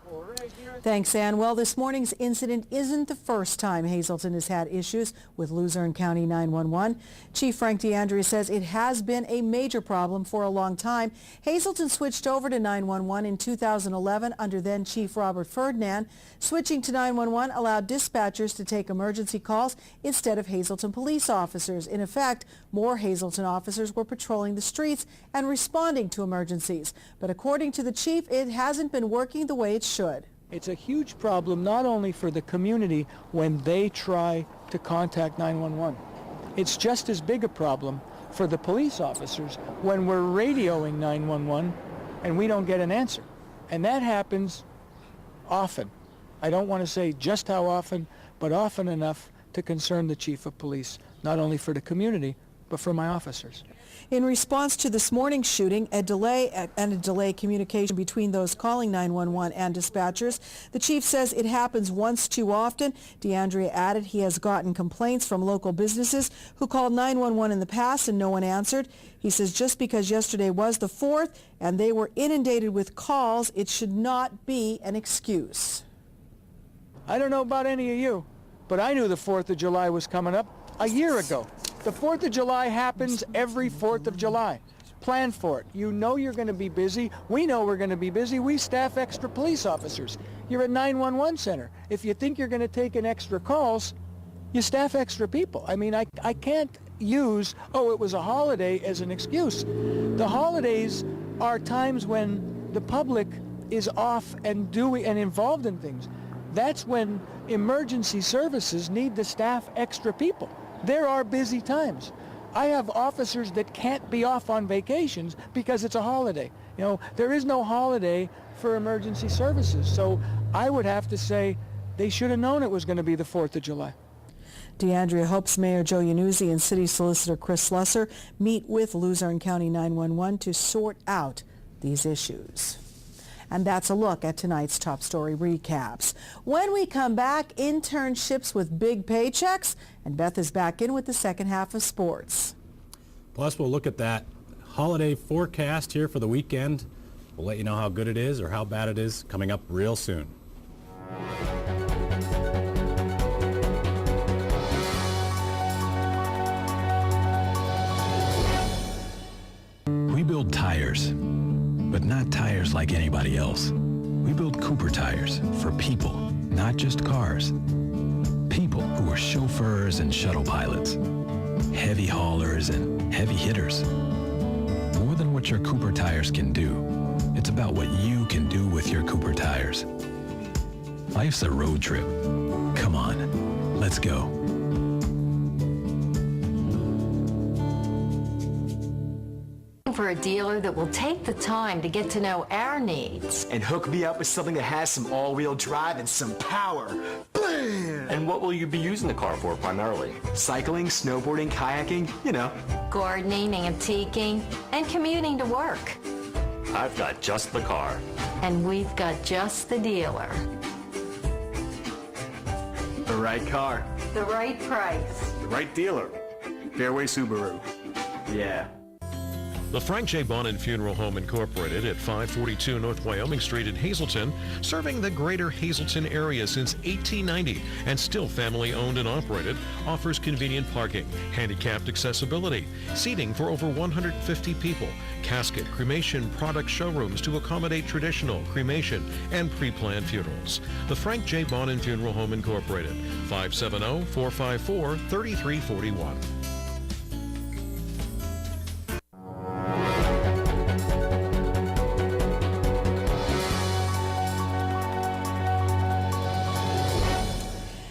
Thanks, Ann. Well, this morning's incident isn't the first time Hazleton has had issues with Luzerne County 911. Chief Frank D'Andrea says it has been a major problem for a long time. Hazleton switched over to 911 in 2011 under then Chief Robert Ferdinand. Switching to 911 allowed dispatchers to take emergency calls instead of Hazleton police officers. In effect, more Hazleton officers were patrolling the streets and responding to emergencies. But according to the chief, it hasn't been working the way it should. It's a huge problem not only for the community when they try to contact 911. It's just as big a problem for the police officers when we're radioing 911 and we don't get an answer. And that happens often. I don't want to say just how often, but often enough to concern the chief of police, not only for the community, but for my officers. In response to this morning's shooting, a delay communication between those calling 911 and dispatchers. The chief says it happens once too often. D'Andrea added he has gotten complaints from local businesses who called 911 in the past and no one answered. He says just because yesterday was the 4th and they were inundated with calls, it should not be an excuse. I don't know about any of you, but I knew the 4th of July was coming up a year ago. The 4th of July happens every 4th of July. Plan for it. You know you're going to be busy. We know we're going to be busy. We staff extra police officers. You're at 911 center. If you think you're going to take in extra calls, you staff extra people. I mean, I can't use, oh, it was a holiday as an excuse. The holidays are times when the public is off and involved in things. That's when emergency services need to staff extra people. There are busy times. I have officers that can't be off on vacations because it's a holiday. You know, there is no holiday for emergency services. So I would have to say they should have known it was going to be the 4th of July. D'Andrea hopes Mayor Joe Yannuzzi and City Solicitor Chris Slusser meet with Luzerne County 911 to sort out these issues. And that's a look at tonight's top story recaps. When we come back, internships with big paychecks, and Beth is back in with the second half of sports. Plus, we'll look at that holiday forecast here for the weekend. We'll let you know how good it is or how bad it is coming up real soon. We build tires, but not tires like anybody else. We build Cooper tires for people, not just cars. People who are chauffeurs and shuttle pilots, heavy haulers and heavy hitters. More than what your Cooper tires can do, it's about what you can do with your Cooper tires. Life's a road trip. Come on, let's go. For a dealer that will take the time to get to know our needs. And hook me up with something that has some all-wheel drive and some power. Bam! And what will you be using the car for primarily? Cycling, snowboarding, kayaking, you know. Gardening, antiquing, and commuting to work. I've got just the car. And we've got just the dealer. The right car. The right price. The right dealer. Fairway Subaru. Yeah. The Frank J. Bonin Funeral Home Incorporated at 542 North Wyoming Street in Hazleton, serving the greater Hazleton area since 1890 and still family owned and operated, offers convenient parking, handicapped accessibility, seating for over 150 people, casket, cremation product showrooms to accommodate traditional, cremation, and pre-planned funerals. The Frank J. Bonin Funeral Home Incorporated, 570-454-3341.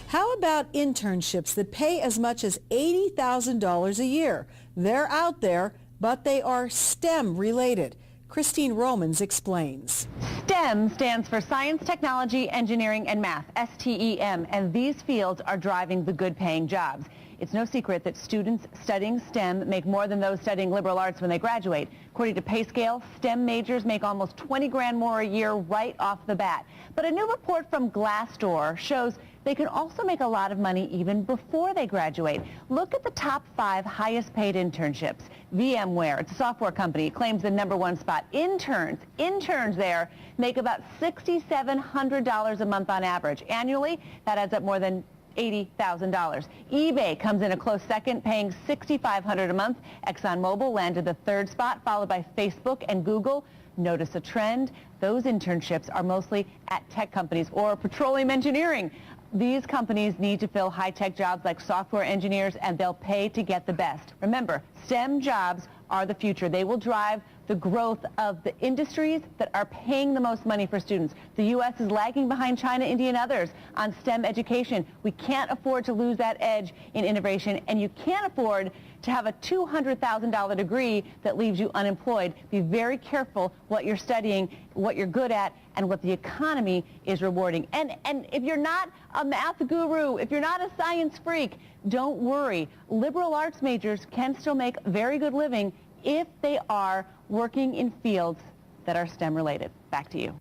How about internships that pay as much as $80,000 a year? They're out there, but they are STEM related. Christine Romans explains. STEM stands for Science, Technology, Engineering, and Math, STEM, and these fields are driving the good-paying jobs. It's no secret that students studying STEM make more than those studying liberal arts when they graduate. According to PayScale, STEM majors make almost $20 grand more a year right off the bat. But a new report from Glassdoor shows they can also make a lot of money even before they graduate. Look at the top 5 highest paid internships. VMware, it's a software company, claims the #1 spot. Interns there make about $6,700 a month on average. Annually, that adds up more than $80,000. eBay comes in a close second, paying $6,500 a month. ExxonMobil landed the 3rd spot, followed by Facebook and Google. Notice a trend. Those internships are mostly at tech companies or petroleum engineering. These companies need to fill high-tech jobs like software engineers, and they'll pay to get the best. Remember, STEM jobs are the future. They will drive the growth of the industries that are paying the most money for students. The U.S. is lagging behind China, India, and others on STEM education. We can't afford to lose that edge in innovation, and you can't afford to have a $200,000 degree that leaves you unemployed. Be very careful what you're studying, what you're good at, and what the economy is rewarding. And if you're not a math guru, if you're not a science freak, don't worry. Liberal arts majors can still make very good living if they are working in fields that are STEM related. Back to you.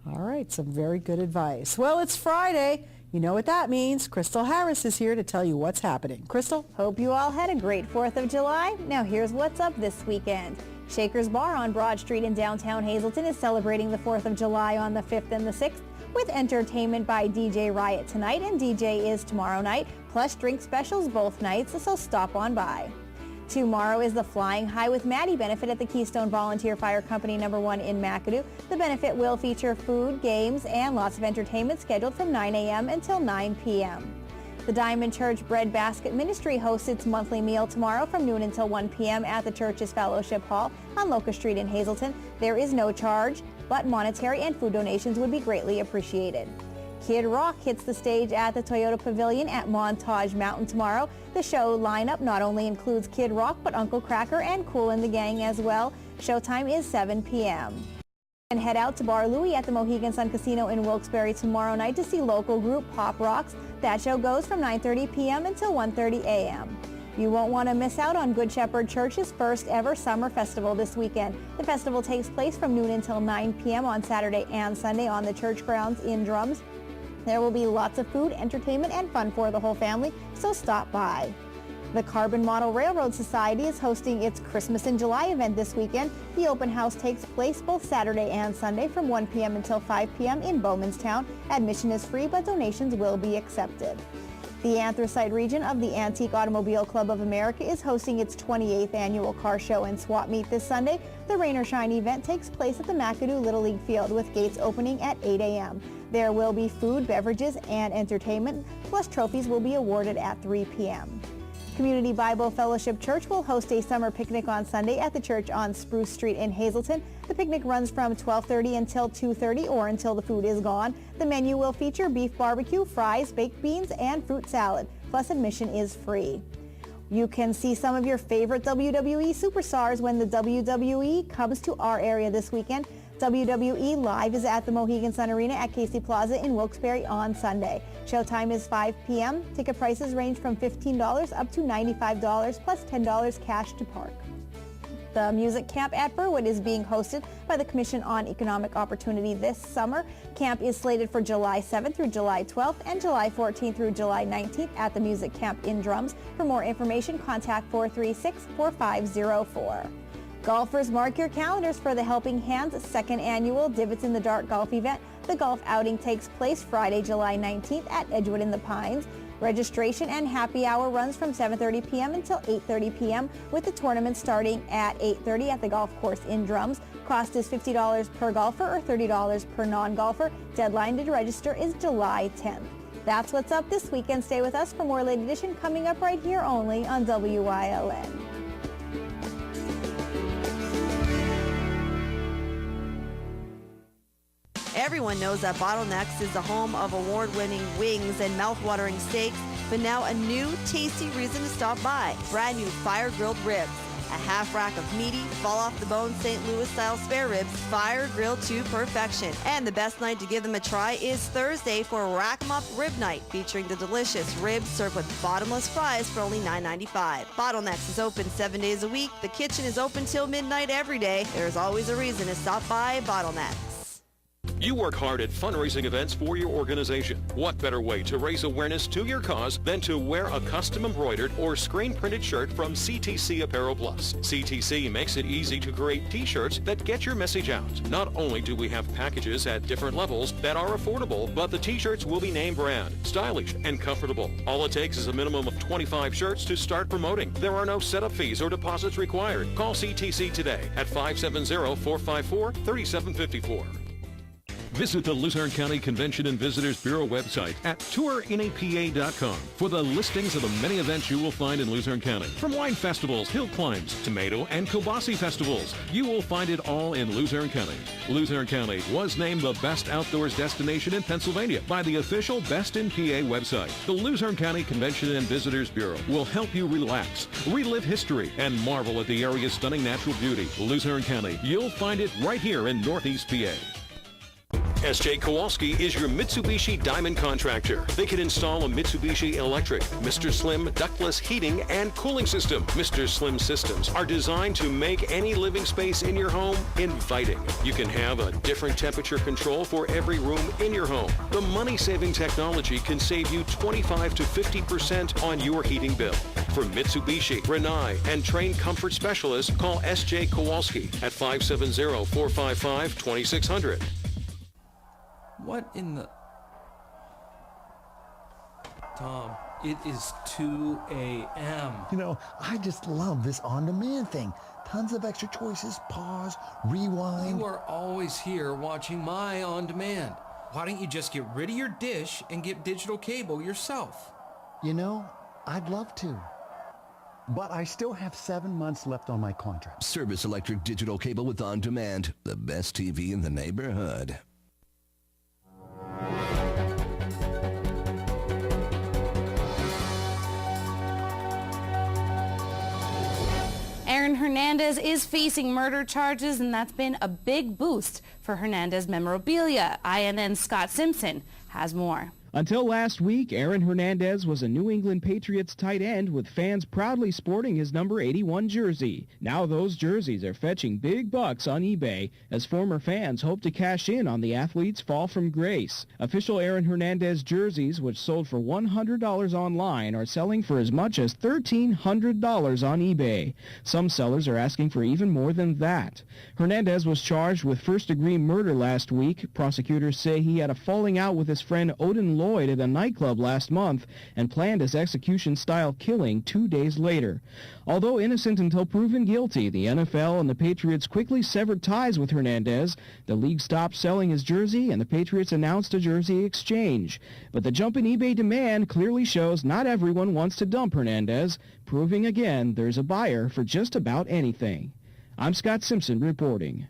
All right, some very good advice. Well, it's Friday. You know what that means. Crystal Harris is here to tell you what's happening. Crystal? Hope you all had a great 4th of July. Now here's what's up this weekend. Shaker's Bar on Broad Street in downtown Hazleton is celebrating the 4th of July on the 5th and the 6th with entertainment by DJ Riot tonight and DJ Is tomorrow night, plus drink specials both nights, so stop on by. Tomorrow is the Flying High with Maddie benefit at the Keystone Volunteer Fire Company #1 in McAdoo. The benefit will feature food, games, and lots of entertainment scheduled from 9 a.m. until 9 p.m. The Diamond Church Bread Basket Ministry hosts its monthly meal tomorrow from noon until 1 p.m. at the church's Fellowship Hall on Locust Street in Hazleton. There is no charge, but monetary and food donations would be greatly appreciated. Kid Rock hits the stage at the Toyota Pavilion at Montage Mountain tomorrow. The show lineup not only includes Kid Rock, but Uncle Kracker and Kool and the Gang as well. Showtime is 7 p.m. And head out to Bar Louie at the Mohegan Sun Casino in Wilkes-Barre tomorrow night to see local group Pop Rocks. That show goes from 9:30 p.m. until 1:30 a.m. You won't want to miss out on Good Shepherd Church's first ever summer festival this weekend. The festival takes place from noon until 9 p.m. on Saturday and Sunday on the church grounds in Drums. There will be lots of food, entertainment, and fun for the whole family, so stop by. The Carbon Model Railroad Society is hosting its Christmas in July event this weekend. The open house takes place both Saturday and Sunday from 1 p.m. until 5 p.m. in Bowmanstown. Admission is free, but donations will be accepted. The Anthracite region of the Antique Automobile Club of America is hosting its 28th annual car show and swap meet this Sunday. The Rain or Shine event takes place at the McAdoo Little League Field with gates opening at 8 a.m. There will be food, beverages, and entertainment, plus trophies will be awarded at 3 p.m. Community Bible Fellowship Church will host a summer picnic on Sunday at the church on Spruce Street in Hazleton. The picnic runs from 12:30 until 2:30 or until the food is gone. The menu will feature beef barbecue, fries, baked beans, and fruit salad. Plus admission is free. You can see some of your favorite WWE superstars when the WWE comes to our area this weekend. WWE Live is at the Mohegan Sun Arena at Casey Plaza in Wilkes-Barre on Sunday. Showtime is 5 p.m. Ticket prices range from $15 up to $95 plus $10 cash to park. The Music Camp at Burwood is being hosted by the Commission on Economic Opportunity this summer. Camp is slated for July 7th through July 12th and July 14th through July 19th at the Music Camp in Drums. For more information, contact 436-4504. Golfers, mark your calendars for the Helping Hands 2nd Annual Divots in the Dark Golf event. The golf outing takes place Friday, July 19th at Edgewood in the Pines. Registration and happy hour runs from 7:30 p.m. until 8:30 p.m. with the tournament starting at 8:30 at the golf course in Drums. Cost is $50 per golfer or $30 per non-golfer. Deadline to register is July 10th. That's what's up this weekend. Stay with us for more Late Edition coming up right here only on WYLN. Everyone knows that Bottlenecks is the home of award-winning wings and mouth-watering steaks, but now a new, tasty reason to stop by. Brand new fire-grilled ribs. A half rack of meaty, fall-off-the-bone St. Louis-style spare ribs, fire-grilled to perfection. And the best night to give them a try is Thursday for Rack 'em Up Rib Night, featuring the delicious ribs served with bottomless fries for only $9.95. Bottlenecks is open 7 days a week. The kitchen is open till midnight every day. There's always a reason to stop by Bottlenecks. You work hard at fundraising events for your organization. What better way to raise awareness to your cause than to wear a custom embroidered or screen printed shirt from CTC Apparel Plus? CTC makes it easy to create t-shirts that get your message out. Not only do we have packages at different levels that are affordable, but the t-shirts will be name brand, stylish, and comfortable. All it takes is a minimum of 25 shirts to start promoting. There are no setup fees or deposits required. Call CTC today at 570-454-3754. Visit the Luzerne County Convention and Visitors Bureau website at tournapa.com for the listings of the many events you will find in Luzerne County. From wine festivals, hill climbs, tomato and kielbasa festivals, you will find it all in Luzerne County. Luzerne County was named the best outdoors destination in Pennsylvania by the official Best in PA website. The Luzerne County Convention and Visitors Bureau will help you relax, relive history, and marvel at the area's stunning natural beauty. Luzerne County, you'll find it right here in Northeast PA. S.J. Kowalski is your Mitsubishi Diamond contractor. They can install a Mitsubishi electric, Mr. Slim ductless heating and cooling system. Mr. Slim systems are designed to make any living space in your home inviting. You can have a different temperature control for every room in your home. The money-saving technology can save you 25 to 50% on your heating bill. For Mitsubishi, Rinnai, and trained comfort specialists, call S.J. Kowalski at 570-455-2600. What in the... Tom, it is 2 a.m. You know, I just love this on-demand thing. Tons of extra choices, pause, rewind. You are always here watching my on-demand. Why don't you just get rid of your dish and get digital cable yourself? You know, I'd love to. But I still have 7 months left on my contract. Service Electric Digital Cable with on-demand. The best TV in the neighborhood. Aaron Hernandez is facing murder charges, and that's been a big boost for Hernandez memorabilia. INN's Scott Simpson has more. Until last week, Aaron Hernandez was a New England Patriots tight end with fans proudly sporting his number 81 jersey. Now those jerseys are fetching big bucks on eBay as former fans hope to cash in on the athlete's fall from grace. Official Aaron Hernandez jerseys, which sold for $100 online, are selling for as much as $1,300 on eBay. Some sellers are asking for even more than that. Hernandez was charged with first-degree murder last week. Prosecutors say he had a falling out with his friend Odin Lloyd at a nightclub last month and planned his execution-style killing 2 days later. Although innocent until proven guilty, the NFL and the Patriots quickly severed ties with Hernandez. The league stopped selling his jersey, and the Patriots announced a jersey exchange. But the jump in eBay demand clearly shows not everyone wants to dump Hernandez, proving again there's a buyer for just about anything. I'm Scott Simpson reporting.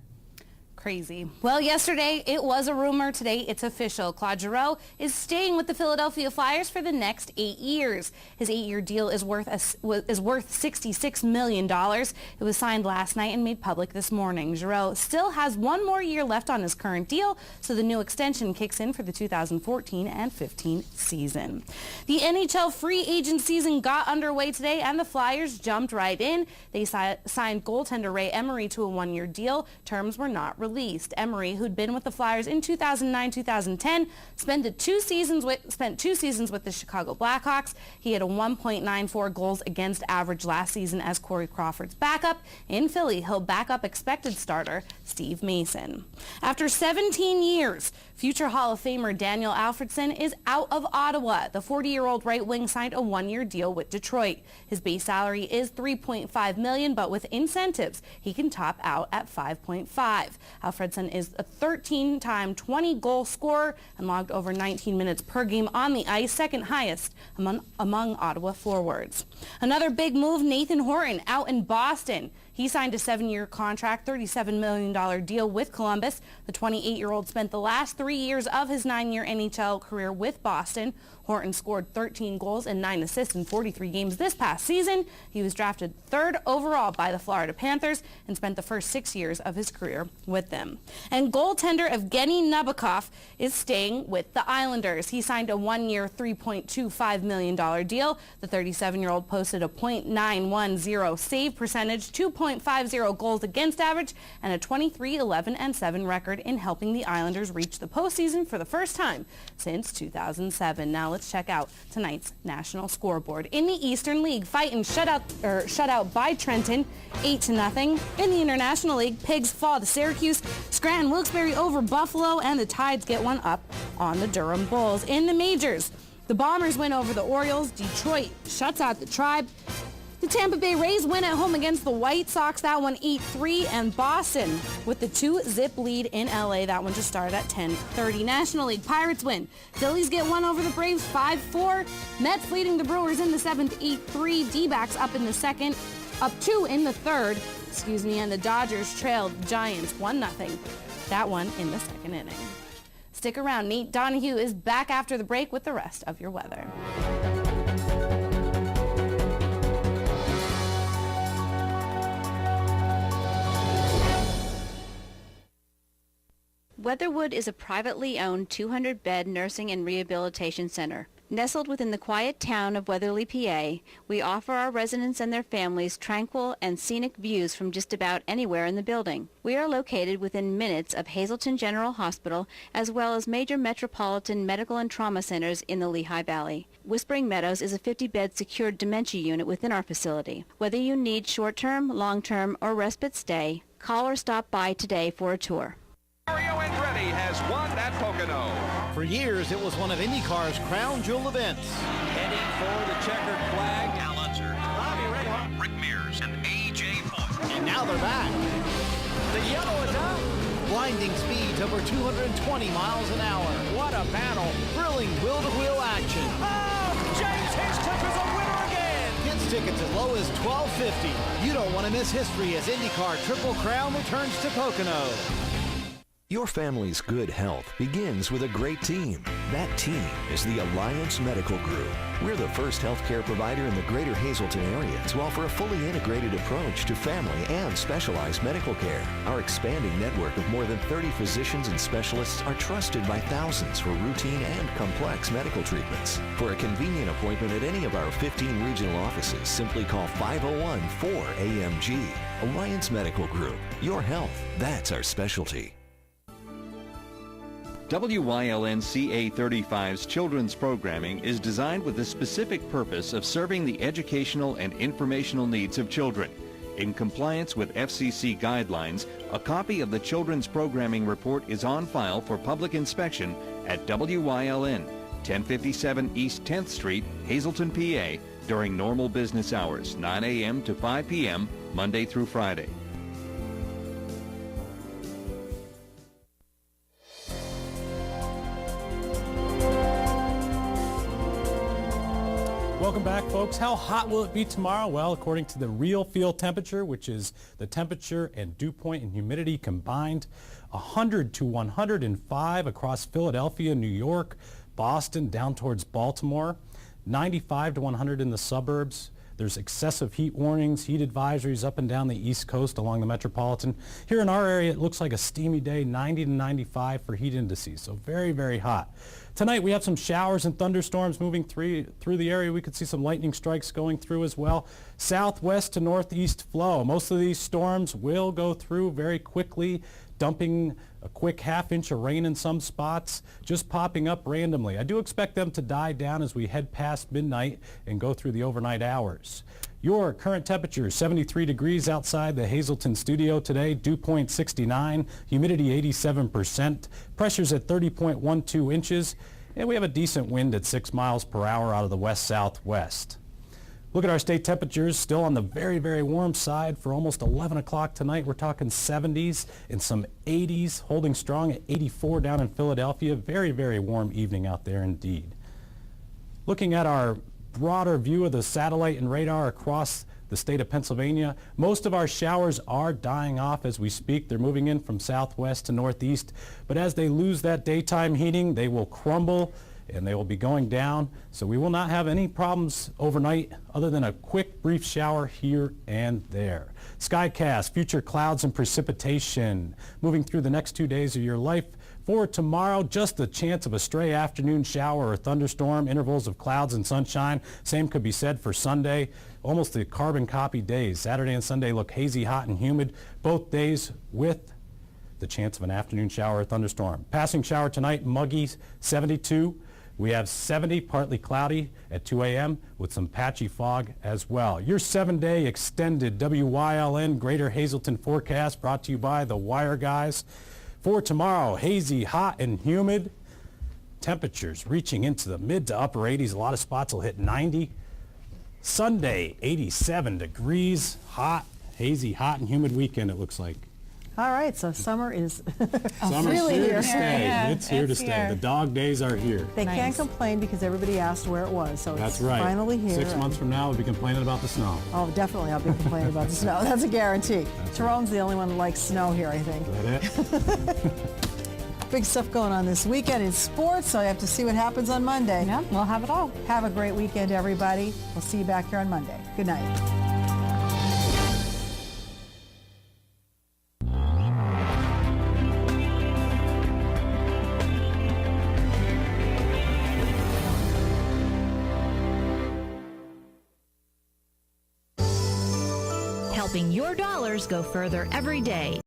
Crazy. Well, yesterday it was a rumor. Today it's official. Claude Giroux is staying with the Philadelphia Flyers for the next 8 years. His 8-year deal is worth $66 million. It was signed last night and made public this morning. Giroux still has 1 more year left on his current deal, so the new extension kicks in for the 2014 and 15 season. The NHL free agent season got underway today, and the Flyers jumped right in. They signed goaltender Ray Emery to a 1-year deal. Terms were not released. Emery, who'd been with the Flyers in 2009-2010, spent 2 seasons with the Chicago Blackhawks. He had a 1.94 goals against average last season as Corey Crawford's backup. In Philly, he'll back up expected starter Steve Mason. After 17 years, future Hall of Famer Daniel Alfredsson is out of Ottawa. The 40-year-old right wing signed a 1-year deal with Detroit. His base salary is $3.5 million, but with incentives, he can top out at $5.5. Alfredsson is a 13-time 20-goal scorer and logged over 19 minutes per game on the ice, second highest among Ottawa forwards. Another big move, Nathan Horton out in Boston. He signed a 7-year contract, $37 million deal with Columbus. The 28-year-old spent the last 3 years of his 9-year NHL career with Boston. Horton scored 13 goals and 9 assists in 43 games this past season. He was drafted 3rd overall by the Florida Panthers and spent the first 6 years of his career with them. And goaltender Evgeny Nabokov is staying with the Islanders. He signed a 1-year, $3.25 million deal. The 37-year-old posted a .910 save percentage, 2.50 goals against average, and a 23-11-7 record in helping the Islanders reach the postseason for the first time since 2007. Now let's check out tonight's national scoreboard. In the Eastern League, Fightin' shut out by Trenton 8-0. In the International League, Pigs fall to Syracuse, Scranton Wilkes-Barre over Buffalo, and the Tides get one up on the Durham Bulls. In the majors, the Bombers win over the Orioles, Detroit shuts out the Tribe, the Tampa Bay Rays win at home against the White Sox, that one 8-3, and Boston with the 2-zip lead in LA. That one just started at 10:30. National League, Pirates win. Phillies get one over the Braves 5-4. Mets leading the Brewers in the 7th 8-3. D-backs up in the second, up 2 in the third, and the Dodgers trailed the Giants 1-0. That one in the second inning. Stick around. Nate Donahue is back after the break with the rest of your weather. Weatherwood is a privately owned 200-bed nursing and rehabilitation center. Nestled within the quiet town of Weatherly, PA, we offer our residents and their families tranquil and scenic views from just about anywhere in the building. We are located within minutes of Hazleton General Hospital as well as major metropolitan medical and trauma centers in the Lehigh Valley. Whispering Meadows is a 50-bed secured dementia unit within our facility. Whether you need short-term, long-term, or respite stay, call or stop by today for a tour. Mario Andretti has won at Pocono. For years, it was one of IndyCar's crown jewel events. Heading for the checkered flag, Al Unser, Bobby Rahal, Rick Mears, and A.J. Foyt. And now they're back. The yellow is out. Blinding speeds over 220 miles an hour. What a battle. Thrilling wheel-to-wheel action. Oh, James Hinchcliffe is a winner again. Kids tickets as low as $12.50. You don't want to miss history as IndyCar Triple Crown returns to Pocono. Your family's good health begins with a great team. That team is the Alliance Medical Group. We're the first healthcare provider in the greater Hazleton area to offer a fully integrated approach to family and specialized medical care. Our expanding network of more than 30 physicians and specialists are trusted by thousands for routine and complex medical treatments. For a convenient appointment at any of our 15 regional offices, simply call 501-4AMG. Alliance Medical Group. Your health, that's our specialty. WYLN CA35's children's programming is designed with the specific purpose of serving the educational and informational needs of children. In compliance with FCC guidelines, a copy of the children's programming report is on file for public inspection at WYLN, 1057 East 10th Street, Hazleton, PA, during normal business hours, 9 a.m. to 5 p.m., Monday through Friday. Welcome back, folks. How hot will it be tomorrow? Well, according to the real field temperature, which is the temperature and dew point and humidity combined, 100 to 105 across Philadelphia, New York, Boston, down towards Baltimore, 95 to 100 in the suburbs. There's excessive heat warnings, heat advisories up and down the East Coast along the metropolitan. Here in our area, it looks like a steamy day, 90 to 95 for heat indices, so very, very hot. Tonight we have some showers and thunderstorms moving through the area. We could see some lightning strikes going through as well. Southwest to northeast flow. Most of these storms will go through very quickly, dumping a quick half-inch of rain in some spots, just popping up randomly. I do expect them to die down as we head past midnight and go through the overnight hours. Your current temperature is 73 degrees outside the Hazleton studio today, dew point 69, humidity 87%, pressure's at 30.12 inches, and we have a decent wind at 6 miles per hour out of the west-southwest. Look at our state temperatures, still on the very, very warm side for almost 11 o'clock tonight. We're talking 70s and some 80s, holding strong at 84 down in Philadelphia. Very, very warm evening out there indeed. Looking at our broader view of the satellite and radar across the state of Pennsylvania, most of our showers are dying off as we speak. They're moving in from southwest to northeast, but as they lose that daytime heating, they will crumble and they will be going down, so we will not have any problems overnight other than a quick brief shower here and there. Skycast, future clouds and precipitation moving through the next 2 days of your life. For tomorrow, just the chance of a stray afternoon shower or thunderstorm, intervals of clouds and sunshine. Same could be said for Sunday. Almost the carbon copy days. Saturday and Sunday look hazy, hot, and humid. Both days with the chance of an afternoon shower or thunderstorm. Passing shower tonight, muggy, 72. We have 70, partly cloudy at 2 a.m. with some patchy fog as well. Your 7-day extended WYLN Greater Hazleton forecast brought to you by the Wire Guys. For tomorrow, hazy, hot, and humid. Temperatures reaching into the mid to upper 80s. A lot of spots will hit 90. Sunday, 87 degrees. Hot, hazy, hot, and humid weekend, it looks like. All right, so summer is Summer's really here here. to stay. Yeah, it's here to stay. The dog days are here. They can't complain because everybody asked where it was, so That's it's right. finally here. 6 months from now, we'll be complaining about the snow. Oh, definitely, I'll be complaining about the snow. That's a guarantee. Tyrone's the only one that likes snow here, I think. Is that it? Big stuff going on this weekend in sports, so I have to see what happens on Monday. Yeah, we'll have it all. Have a great weekend, everybody. We'll see you back here on Monday. Good night. Helping your dollars go further every day.